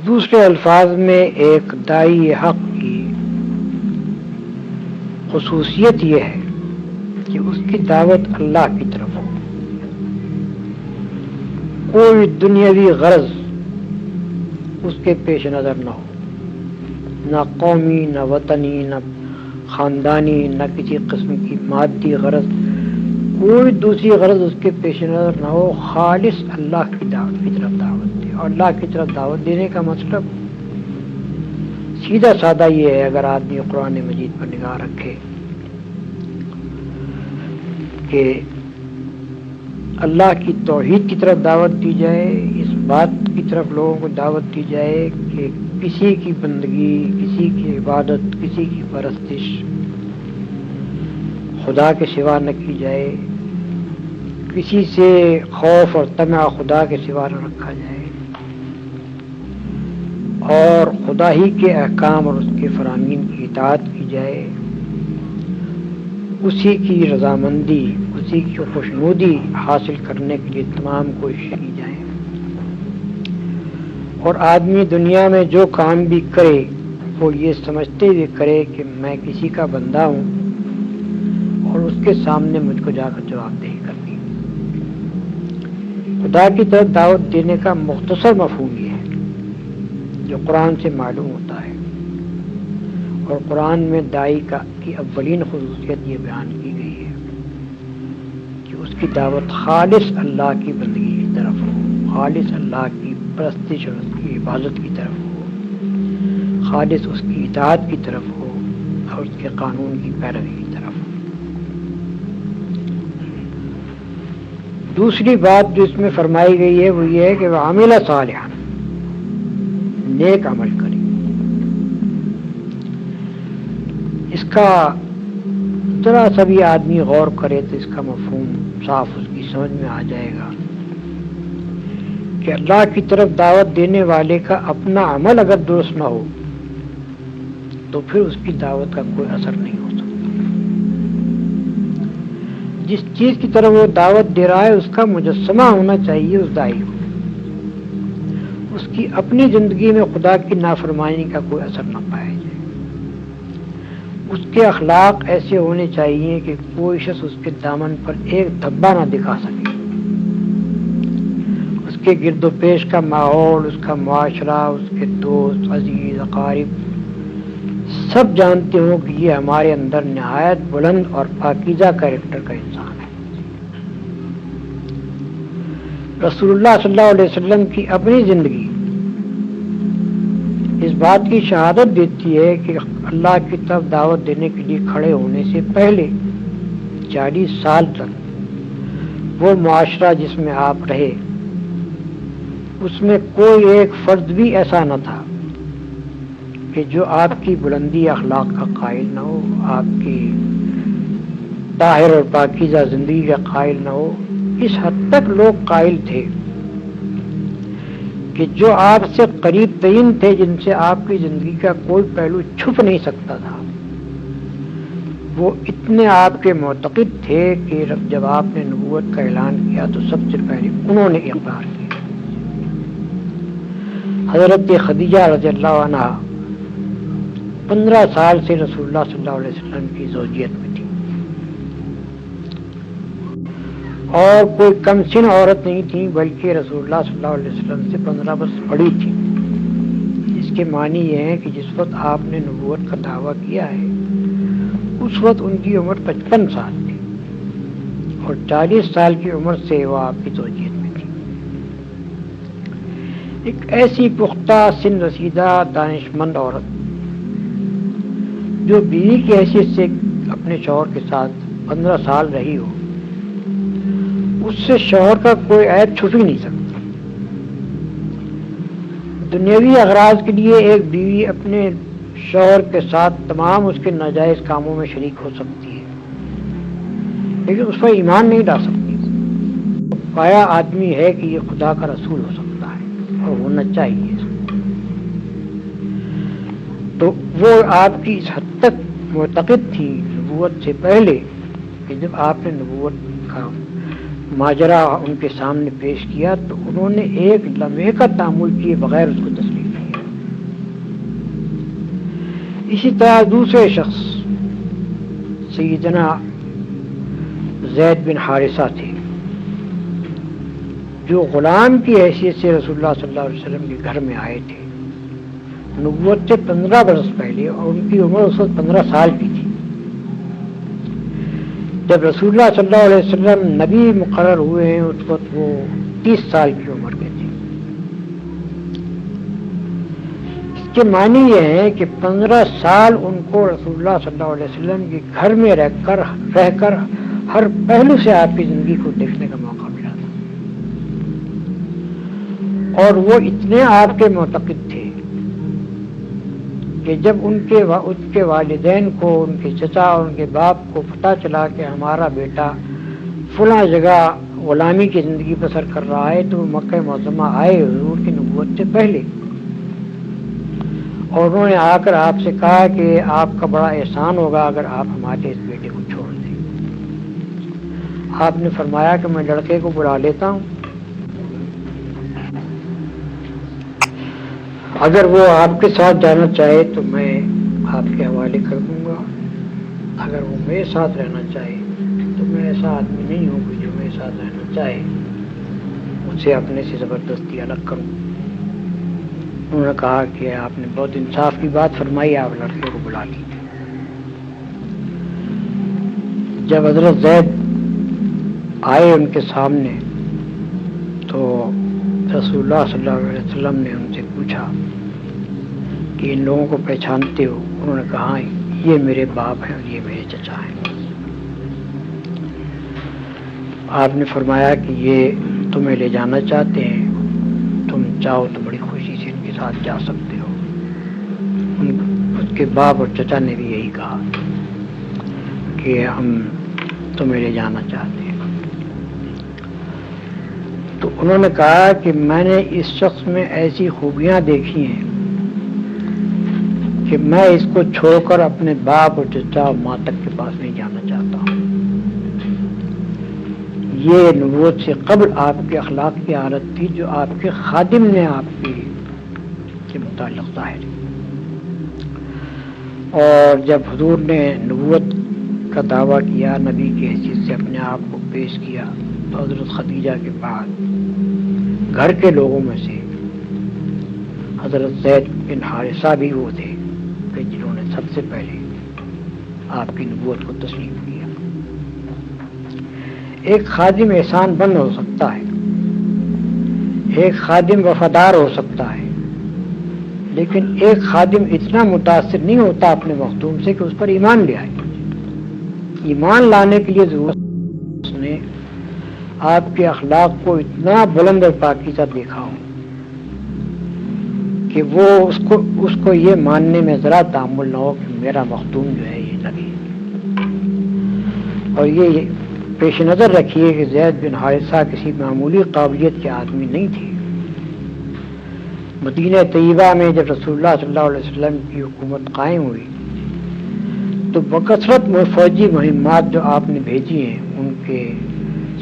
دوسرے الفاظ میں ایک داعی حق کی خصوصیت یہ ہے کہ اس کی دعوت اللہ کی طرف ہو، کوئی دنیاوی غرض اس کے پیش نظر نہ ہو، نہ قومی، نہ وطنی، نہ خاندانی، نہ کسی قسم کی مادی غرض، کوئی دوسری غرض اس کے پیش نظر نہ ہو، خالص اللہ کی دعوت کی طرف دعوت دے۔ اور اللہ کی طرف دعوت دینے کا مطلب سیدھا سادہ یہ ہے، اگر آدمی قرآن مجید پر نگاہ رکھے، کہ اللہ کی توحید کی طرف دعوت دی جائے، اس بات کی طرف لوگوں کو دعوت دی جائے کہ کسی کی بندگی، کسی کی عبادت، کسی کی پرستش خدا کے سوا نہ کی جائے، کسی سے خوف اور طمع خدا کے سوا نہ رکھا جائے، اور خدا ہی کے احکام اور اس کے فرامین کی اطاعت کی جائے، اسی کی رضامندی، اسی کی خوشنودی حاصل کرنے کے لیے تمام کوشش کی جائے۔ اور آدمی دنیا میں جو کام بھی کرے وہ یہ سمجھتے ہوئے کرے کہ میں کسی کا بندہ ہوں اور اس کے سامنے مجھ کو جا کر جواب دہی کرنی۔ خدا کی طرف دعوت دینے کا مختصر مفہوم یہ ہے جو قرآن سے معلوم ہوتا ہے، اور قرآن میں داعی کی اولین خصوصیت یہ بیان کی گئی ہے کہ اس کی دعوت خالص اللہ کی بندگی کی طرف ہو، خالص اللہ کی پرستش اور اس کی عبادت کی طرف ہو، خالص اس کی اطاعت کی طرف ہو، اور اس کے قانون کی پیروی کی طرف ہو۔ دوسری بات جو اس میں فرمائی گئی ہے وہ یہ ہے کہ وَعَمِلَ صَالِحًا، نیک عمل کرے۔ اس کا ذرا سا بھی آدمی غور کرے تو اس کا مفہوم صاف اس کی سمجھ میں آ جائے گا کہ اللہ کی طرف دعوت دینے والے کا اپنا عمل اگر درست نہ ہو تو پھر اس کی دعوت کا کوئی اثر نہیں ہو سکتا۔ جس چیز کی طرف وہ دعوت دے رہا ہے اس کا مجسمہ ہونا چاہیے اس داعی کو، اس کی اپنی زندگی میں خدا کی نافرمانی کا کوئی اثر نہ پایا جائے، اس کے اخلاق ایسے ہونے چاہیے کہ کوئی شخص اس کے دامن پر ایک دھبا نہ دکھا سکے، اس کے گرد و پیش کا ماحول، اس کا معاشرہ، اس کے دوست، عزیز، اقارب سب جانتے ہوں کہ یہ ہمارے اندر نہایت بلند اور پاکیزہ کیریکٹر کا انسان ہے۔ رسول اللہ صلی اللہ علیہ وسلم کی اپنی زندگی اس بات کی شہادت دیتی ہے کہ اللہ کی طرف دعوت دینے کے لیے کھڑے ہونے سے پہلے 40 سال تک وہ معاشرہ جس میں آپ رہے اس میں کوئی ایک فرد بھی ایسا نہ تھا کہ جو آپ کی بلندی اخلاق کا قائل نہ ہو، آپ کی طاہر اور پاکیزہ زندگی کا قائل نہ ہو۔ اس حد تک لوگ قائل تھے کہ جو آپ سے قریب ترین تھے، جن سے آپ کی زندگی کا کوئی پہلو چھپ نہیں سکتا تھا، وہ اتنے آپ کے معتقد تھے کہ جب آپ نے نبوت کا اعلان کیا تو سب سے پہلے انہوں نے اقرار کیا۔ حضرت خدیجہ رضی اللہ عنہ 15 سال سے رسول اللہ صلی اللہ علیہ وسلم کی زوجیت میں تھی، اور کوئی کم سن عورت نہیں تھی بلکہ رسول اللہ صلی اللہ علیہ وسلم سے 15 برس بڑی تھی۔ اس کے معنی یہ ہے کہ جس وقت آپ نے نبوت کا دعویٰ کیا ہے اس وقت ان کی عمر 55 سال تھی، اور 40 سال کی عمر سے وہ آپ کی زوجیت میں تھی۔ ایک ایسی پختہ سن رسیدہ دانشمند عورت جو بیوی کی حیثیت سے اپنے شوہر کے ساتھ 15 سال رہی ہو، اس سے شوہر کا کوئی عیب چھپ ہی نہیں سکتا۔ دنیاوی اغراض کے لیے ایک بیوی اپنے شوہر کے ساتھ تمام اس کے ناجائز کاموں میں شریک ہو سکتی ہے، لیکن اس پر ایمان نہیں لا سکتی۔ پایا آدمی ہے کہ یہ خدا کا رسول ہو سکتا ہے اور ہونا چاہیے۔ تو وہ آپ کی اس حد تک معتقد تھی نبوت سے پہلے کہ جب آپ نے نبوت کا ماجرا ان کے سامنے پیش کیا تو انہوں نے ایک لمحے کا تأمل کیے بغیر اس کو تسلیم کیا۔ اسی طرح دوسرے شخص سیدنا زید بن حارثہ تھے، جو غلام کی حیثیت سے رسول اللہ صلی اللہ علیہ وسلم کے گھر میں آئے تھے نبوت سے 15 برس پہلے، اور ان کی عمر اس وقت 15 سال کی تھی۔ جب رسول اللہ صلی اللہ علیہ وسلم نبی مقرر ہوئے ہیں اس وقت وہ 30 سال کی عمر کے تھے۔ اس کے معنی یہ ہے کہ 15 سال ان کو رسول اللہ صلی اللہ علیہ وسلم کے گھر میں رہ کر ہر پہلو سے آپ کی زندگی کو دیکھنے کا موقع ملا تھا، اور وہ اتنے آپ کے معتقد تھے کہ جب ان کے والدین کو، ان کے چچا اور ان کے باپ کو پتہ چلا کہ ہمارا بیٹا فلاں جگہ غلامی کی زندگی بسر کر رہا ہے، تو وہ مکہ معظمہ آئے حضور کی نبوت سے پہلے، اور انہوں نے آ کر آپ سے کہا کہ آپ کا بڑا احسان ہوگا اگر آپ ہمارے اس بیٹے کو چھوڑ دیں۔ آپ نے فرمایا کہ میں لڑکے کو بلا لیتا ہوں، اگر وہ آپ کے ساتھ جانا چاہے تو میں آپ کے حوالے کر دوں گا، اگر وہ میرے ساتھ رہنا چاہے تو میں ایسا آدمی نہیں ہوں کہ جو میرے ساتھ رہنا چاہے اسے اپنے سے زبردستی الگ کروں۔ انہوں نے کہا کہ آپ نے بہت انصاف کی بات فرمائی، آپ لڑکے کو بلا لیجیے۔ جب حضرت زید آئے ان کے سامنے تو رسول اللہ صلی اللہ علیہ وسلم نے ان سے پوچھا کہ ان لوگوں کو پہچانتے ہو؟ انہوں نے کہا یہ میرے باپ ہیں اور یہ میرے چچا ہیں۔ آپ نے فرمایا کہ یہ تمہیں لے جانا چاہتے ہیں، تم چاہو تو بڑی خوشی سے ان کے ساتھ جا سکتے ہو۔ اس کے باپ اور چچا نے بھی یہی کہا کہ ہم تمہیں لے جانا چاہتے ہیں۔ تو انہوں نے کہا کہ میں نے اس شخص میں ایسی خوبیاں دیکھی ہیں کہ میں اس کو چھوڑ کر اپنے باپ اور چچا اور ماں تک کے پاس نہیں جانا چاہتا ہوں۔ یہ نبوت سے قبل آپ کے اخلاق کی حالت تھی جو آپ کے خادم نے آپ کے متعلق ظاہر ہے۔ اور جب حضور نے نبوت کا دعویٰ کیا، نبی کی حیثیت سے اپنے آپ کو پیش کیا، تو حضرت خدیجہ کے بعد گھر کے لوگوں میں سے حضرت زید بن حارثہ بھی وہ تھے کہ جنہوں نے سب سے پہلے آپ کی نبوت کو تسلیم کیا۔ ایک خادم احسان بند ہو سکتا ہے، ایک خادم وفادار ہو سکتا ہے، لیکن ایک خادم اتنا متاثر نہیں ہوتا اپنے مخدوم سے کہ اس پر ایمان لے آئے۔ ایمان لانے کے لیے ضرورت اس نے آپ کے اخلاق کو اتنا بلند اور پاکیزہ دیکھا ہو کہ وہ اس کو یہ ماننے میں ذرا تحمل نہ ہو کہ میرا مخدوم جو ہے یہ نبی ہے۔ اور یہ پیش نظر رکھیے کہ زید بن حارثہ کسی معمولی قابلیت کے آدمی نہیں تھے۔ مدینہ طیبہ میں جب رسول اللہ صلی اللہ علیہ وسلم کی حکومت قائم ہوئی تو بکثرت فوجی مہمات جو آپ نے بھیجی ہیں ان کے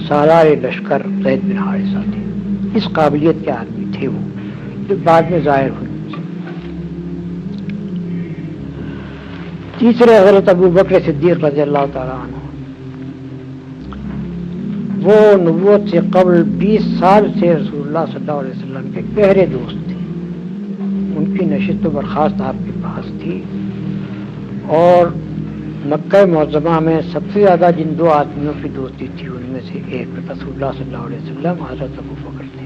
سالار لشکر زید بن حارثہ تھے۔ اس قابلیت کے آدمی تھے وہ، جو بعد میں ظاہر ہوئی۔ تیسرے حضرت ابو بکر صدیق رضی اللہ تعالیٰ عنہ، وہ نبوت سے قبل 20 سال سے رسول اللہ صلی اللہ علیہ وسلم کے گہرے دوست تھے۔ ان کی نشست و برخاست آپ کے پاس تھی، اور مکہ معظمہ میں سب سے زیادہ جن دو آدمیوں کی دوستی تھی ان میں سے ایک رسول اللہ صلی اللہ علیہ وسلم حضرت ابو بکر تھے۔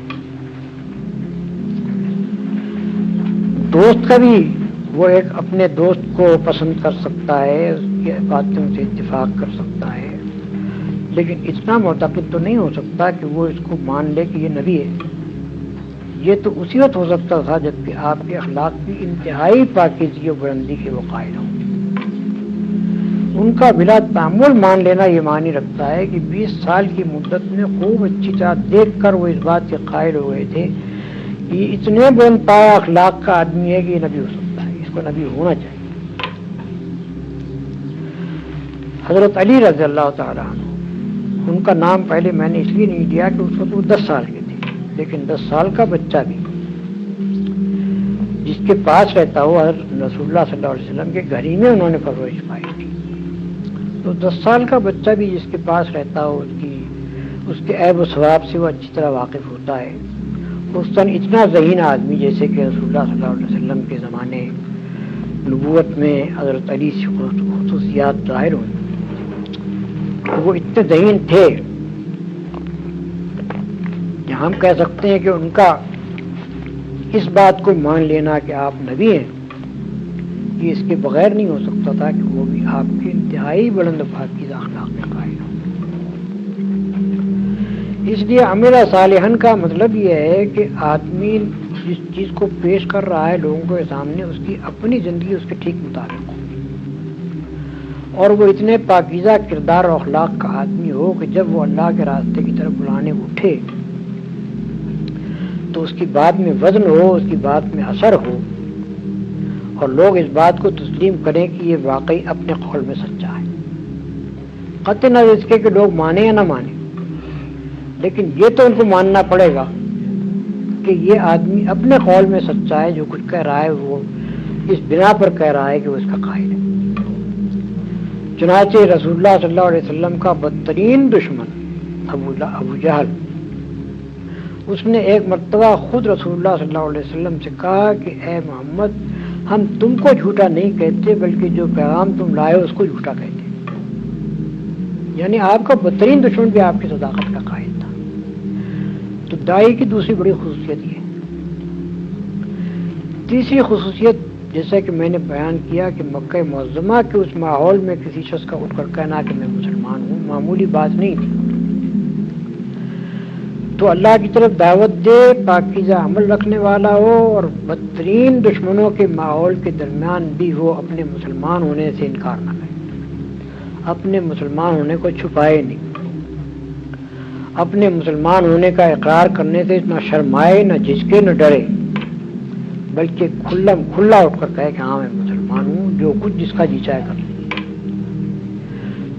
دوست کا بھی وہ ایک اپنے دوست کو پسند کر سکتا ہے، اس کی باتوں سے اتفاق کر سکتا ہے، لیکن اتنا معتقد تو نہیں ہو سکتا کہ وہ اس کو مان لے کہ یہ نبی ہے۔ یہ تو اسی وقت ہو سکتا تھا جبکہ آپ کے اخلاق کی انتہائی پاکیزگی و بلندی کے وہ قائل ہوں۔ ان کا بلا تعمل مان لینا یہ معنی رکھتا ہے کہ 20 سال کی مدت میں خوب اچھی طرح دیکھ کر وہ اس بات کے قائل ہو گئے تھے کہ یہ اتنے بلند پایا اخلاق کا آدمی ہے کہ یہ نبی ہو سکتا ہے، اس کو نبی ہونا چاہیے۔ حضرت علی رضی اللہ تعالیٰ عنہ، ان کا نام پہلے میں نے اس لیے نہیں لیا کہ اس وقت وہ 10 سال کے تھے، لیکن 10 سال کا بچہ بھی جس کے پاس رہتا ہو حضرت رسول اللہ صلی اللہ علیہ وسلم کے گھر ہی میں انہوں نے پرورش پائی تھی. تو 10 سال کا بچہ بھی جس کے پاس رہتا ہو اس کے عیب و ثواب سے وہ اچھی طرح واقف ہوتا ہے. خصوصاً اتنا ذہین آدمی جیسے کہ رسول اللہ صلی اللہ علیہ وسلم کے زمانے نبوت میں حضرت علی سے خصوصیات ظاہر ہوئی. وہ اتنے ذہین تھے کہ ہم کہہ سکتے ہیں کہ ان کا اس بات کو مان لینا کہ آپ نبی ہیں یہ اس کے بغیر نہیں ہو سکتا تھا کہ وہ بھی آپ کے انتہائی بلند و پاکیزہ اخلاق کے قائل ہوں. اس لیے عمل صالحاً کا مطلب یہ ہے کہ آدمی جس چیز کو پیش کر رہا ہے لوگوں کے سامنے اس کی اپنی زندگی اس کے ٹھیک مطابق ہو اور وہ اتنے پاکیزہ کردار اور اخلاق کا آدمی ہو کہ جب وہ اللہ کے راستے کی طرف بلانے اٹھے تو اس کی بات میں وزن ہو, اس کی بات میں اثر ہو اور لوگ اس بات کو تسلیم کریں کہ یہ واقعی اپنے قول میں سچا ہے. قطع نظر اس کے کہ لوگ مانیں یا نہ مانیں, لیکن یہ تو ان کو ماننا پڑے گا کہ یہ آدمی اپنے قول میں سچا ہے. جو کچھ کہہ رہا ہے وہ اس بنا پر کہہ رہا ہے کہ وہ اس کا قائل ہے. چنانچہ رسول اللہ صلی اللہ علیہ وسلم کا بدترین دشمن ابو جہل, اس نے ایک مرتبہ خود رسول اللہ صلی اللہ علیہ وسلم سے کہا کہ اے محمد ہم تم کو جھوٹا نہیں کہتے بلکہ جو پیغام تم لائے اس کو جھوٹا کہتے. یعنی آپ کا بدترین دشمن بھی آپ کی صداقت کا قائل تھا. تو داعی کی دوسری بڑی خصوصیت یہ ہے. تیسری خصوصیت جیسا کہ میں نے بیان کیا کہ مکہ معظمہ کے اس ماحول میں کسی شخص کا اٹھ کر کہنا کہ میں مسلمان ہوں معمولی بات نہیں تھی. تو اللہ کی طرف دعوت دے, پاکیزہ عمل رکھنے والا ہو اور بدترین دشمنوں کے ماحول کے درمیان بھی وہ اپنے مسلمان ہونے سے انکار نہ کرے, اپنے مسلمان ہونے کو چھپائے نہیں, اپنے مسلمان ہونے کا اقرار کرنے سے نہ شرمائے نہ جھجکے نہ ڈرے, بلکہ کھلا اٹھ کر کہے کہ ہاں میں مسلمان ہوں, جو کچھ جس کا جی چاہے کر لیں.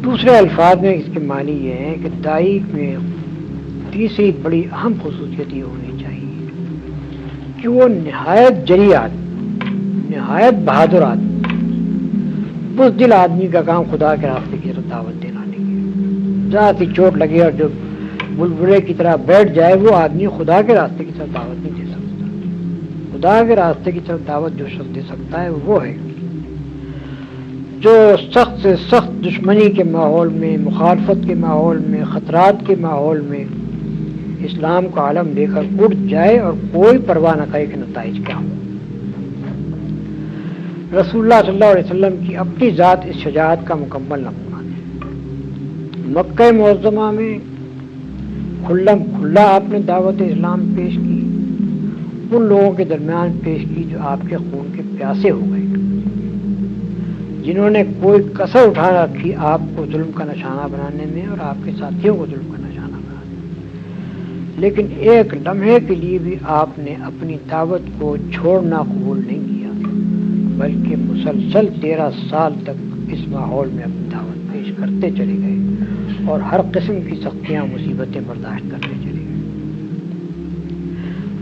دوسرے الفاظ میں اس کے معنی یہ ہے کہ داعی میں تیسری بڑی اہم خصوصیت یہ ہونی چاہیے کہ وہ نہایت جری آدمی, نہایت بہادر آدمی, بزدل آدمی کا کام خدا کے راستے کی طرف دعوت دینا نہیں ہے. ذرا سی چوٹ لگے اور جو بلبلے کی طرح بیٹھ جائے وہ آدمی خدا کے راستے کی طرف دعوت نہیں دے سکتا. خدا کے راستے کی طرف دعوت جو شخص دے سکتا ہے وہ ہے جو سخت سے سخت دشمنی کے ماحول میں, مخالفت کے ماحول میں, خطرات کے ماحول میں اسلام کا علم لے کر اٹھ جائے اور کوئی پرواہ نہ کرے کہ نتائج کیا ہوں. رسول اللہ صلی اللہ علیہ وسلم کی اپنی ذات اس شجاعت کا مکمل نمونہ ہے. مکہ معظمہ میں کھلا آپ نے دعوت اسلام پیش کی, ان لوگوں کے درمیان پیش کی جو آپ کے خون کے پیاسے ہو گئے, جنہوں نے کوئی کسر اٹھا رکھی آپ کو ظلم کا نشانہ بنانے میں اور آپ کے ساتھیوں کو ظلم کا نشانہ بنانے میں. لیکن ایک لمحے کے لیے بھی آپ نے اپنی دعوت کو چھوڑنا قبول نہیں کیا, بلکہ مسلسل 13 سال تک اس ماحول میں اپنی دعوت پیش کرتے چلے گئے اور ہر قسم کی سختیاں مصیبتیں برداشت کرتے چلے گئے.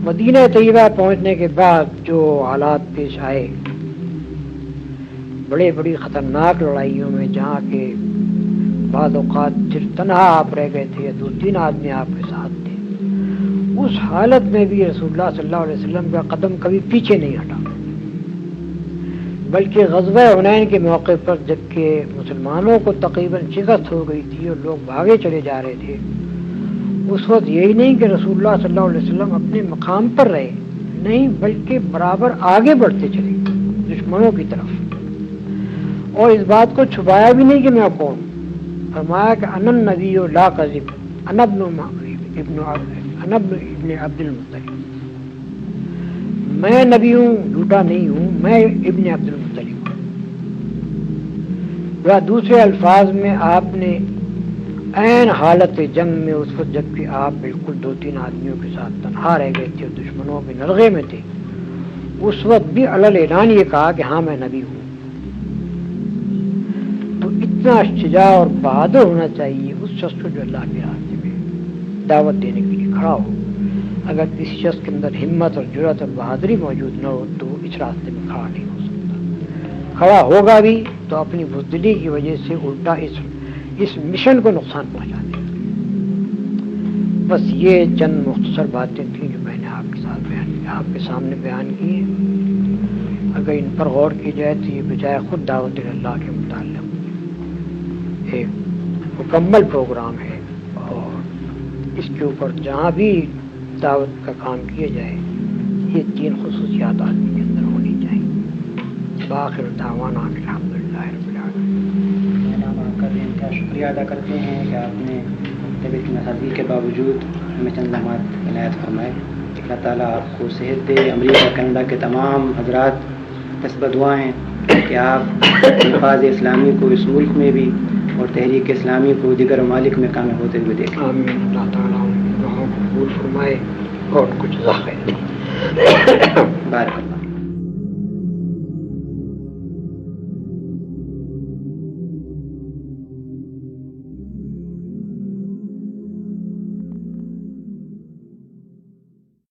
مدینہ طیبہ پہنچنے کے بعد جو حالات پیش آئے, بڑی خطرناک لڑائیوں میں جہاں کے بعض اوقات صرف تنہا آپ رہ گئے تھے یا 2-3 آدمی آپ کے ساتھ تھے, اس حالت میں بھی رسول اللہ صلی اللہ علیہ وسلم کا قدم کبھی پیچھے نہیں ہٹا, بلکہ غزوہ حنین کے موقع پر جبکہ مسلمانوں کو تقریباً شکست ہو گئی تھی اور لوگ بھاگے چلے جا رہے تھے, اس وقت یہی نہیں کہ رسول اللہ صلی اللہ علیہ وسلم اپنے مقام پر رہے, نہیں بلکہ برابر آگے بڑھتے چلے دشمنوں کی طرف, اور اس بات کو چھپایا بھی نہیں کہ میں کون. فرمایا کہ انا النبی لا کذب انا ابن عبد المطلب, میں نبی ہوں جھوٹا نہیں ہوں, میں ابن عبد المطلب ہوں. یا دوسرے الفاظ میں آپ نے عین حالت جنگ میں, اس وقت جبکہ آپ بالکل 2-3 آدمیوں کے ساتھ تنہا رہ گئے تھے اور دشمنوں کے نلغے میں تھے, اس وقت بھی علل اعلان یہ کہا کہ ہاں میں نبی ہوں. تو اتنا شجاع اور بہادر ہونا چاہیے اس شخص کو جو اللہ کے راستے میں دعوت دینے کے لیے کھڑا ہو. اگر کسی شخص کے اندر ہمت اور جرأت اور بہادری موجود نہ ہو تو اس اس راستے میں کھڑا نہیں ہو سکتا. کھڑا ہوگا بھی تو اپنی بزدلی کی وجہ سے الٹا اس مشن کو نقصان پہنچا دے گا. بس یہ چند مختصر باتیں تھیں جو میں نے آپ کے سامنے بیان کی ہیں. اگر ان پر غور کی جائے تو یہ بجائے خود دعوت اللہ کے متعلق ایک مکمل پروگرام ہے، اور اس کے اوپر جہاں بھی دعوت کا کام کیا جائے یہ 3 خصوصیات آدمی کے اندر ہونی چاہیے. باخر دعوانا الحمدللہ رب العالمین. آپ کا دین کا شکریہ ادا کرتے ہیں کہ آپ نے طبیعت کی ناسازگی کے باوجود ہمیں چند لمحات عنایت فرمائے. اللہ تعالیٰ آپ کو صحت دے. امریکہ کینیڈا کے تمام حضرات دست بدعائیں کہ آپ نفاذ اسلامی کو اس ملک میں بھی اور تحریک اسلامی کو دیگر ممالک میں کامیاب ہوتے ہوئے دیکھیں. آمین. اللہ تعالیٰ ان گناہوں کو قبول فرمائے اور کچھ ذخائر. بارک اللہ.